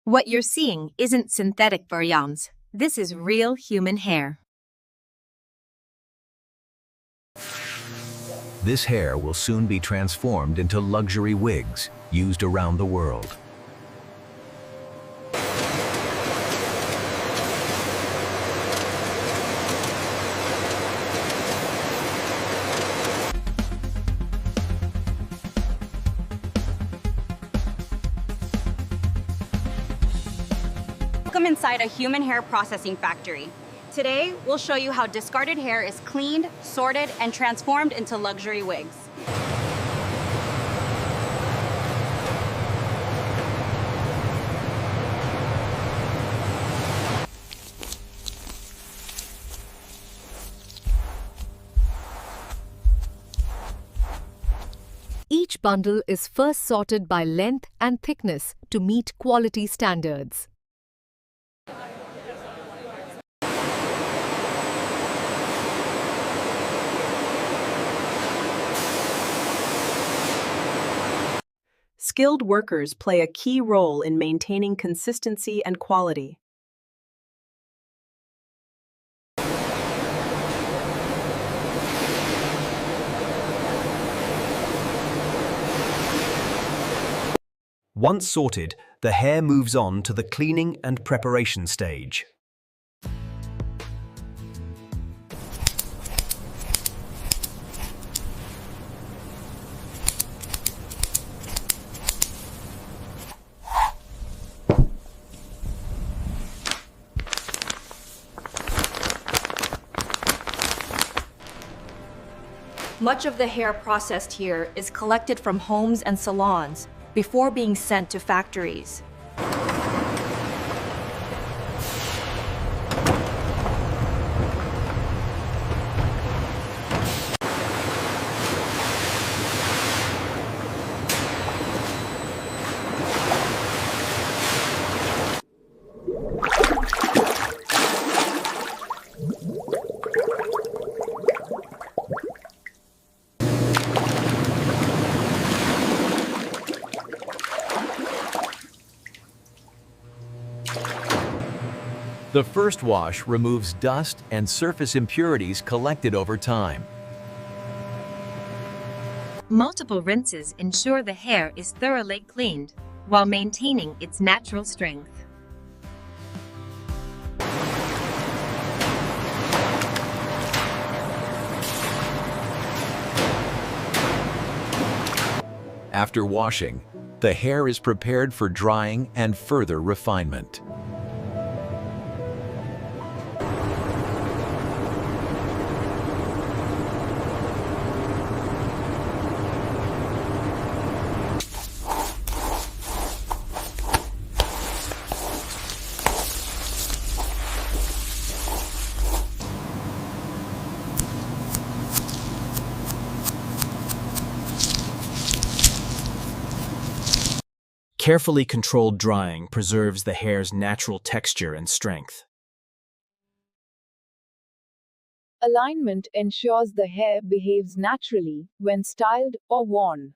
What you're seeing isn't synthetic variants. This is real human hair. This hair will soon be transformed into luxury wigs used around the world. Welcome inside a human hair processing factory. Today, we'll show you how discarded hair is cleaned, sorted, and transformed into luxury wigs. Each bundle is first sorted by length and thickness to meet quality standards. Skilled workers play a key role in maintaining consistency and quality. Once sorted, the hair moves on to the cleaning and preparation stage. Much of the hair processed here is collected from homes and salons before being sent to factories. The first wash removes dust and surface impurities collected over time. Multiple rinses ensure the hair is thoroughly cleaned while maintaining its natural strength. After washing, the hair is prepared for drying and further refinement. Carefully controlled drying preserves the hair's natural texture and strength. Alignment ensures the hair behaves naturally when styled or worn.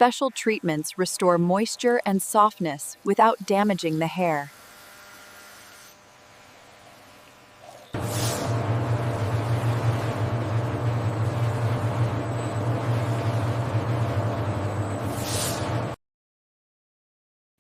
Special treatments restore moisture and softness without damaging the hair.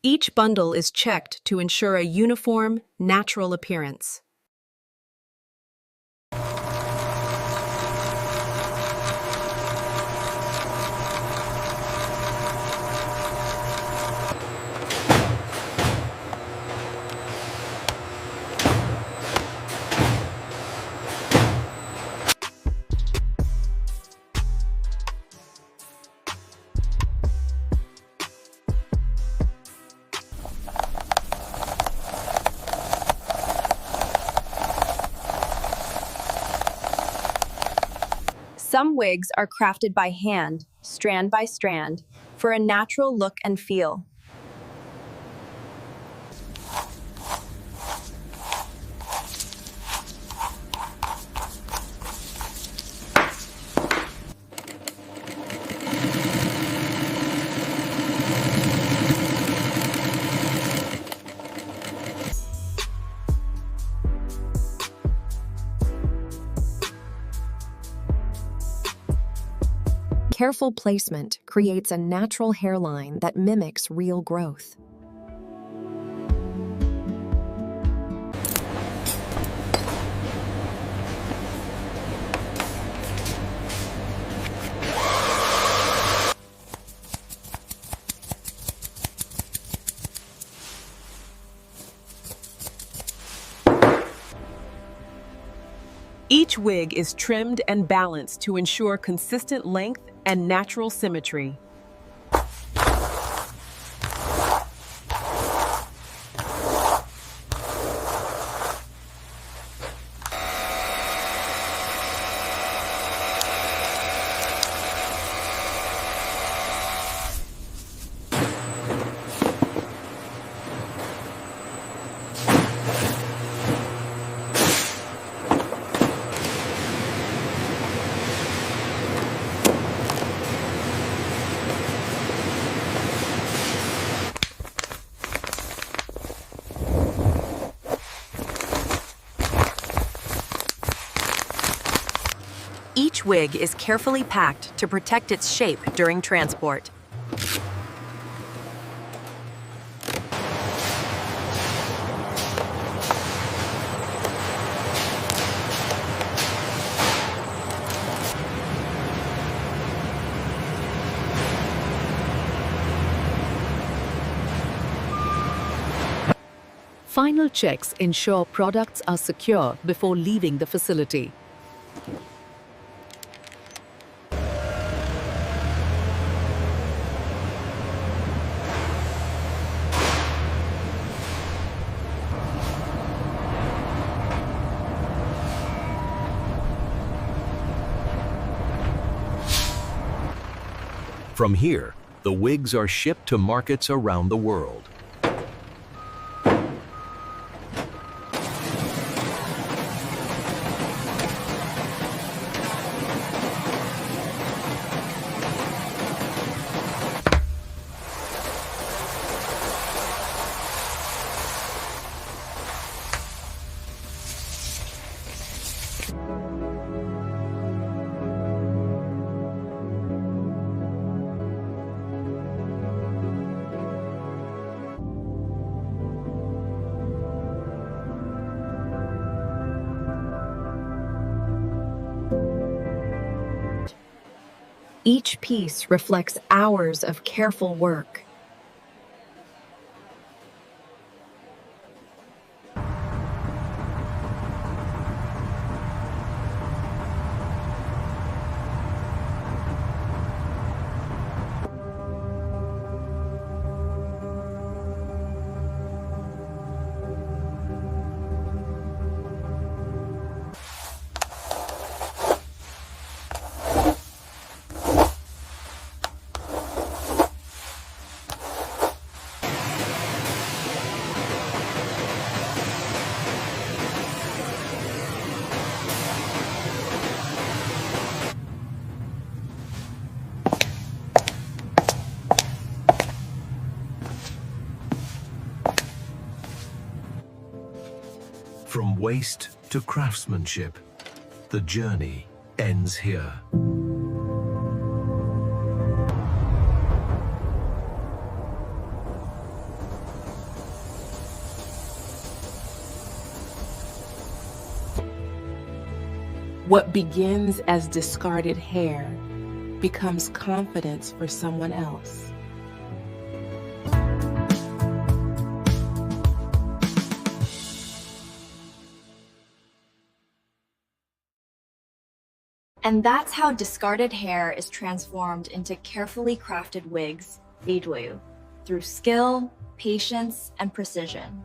Each bundle is checked to ensure a uniform, natural appearance. Some wigs are crafted by hand, strand by strand, for a natural look and feel. Careful placement creates a natural hairline that mimics real growth. Each wig is trimmed and balanced to ensure consistent length and natural symmetry. Each wig is carefully packed to protect its shape during transport. Final checks ensure products are secure before leaving the facility. From here, the wigs are shipped to markets around the world. Each piece reflects hours of careful work. From waste to craftsmanship, the journey ends here. What begins as discarded hair becomes confidence for someone else. And that's how discarded hair is transformed into carefully crafted wigs, through skill, patience, and precision.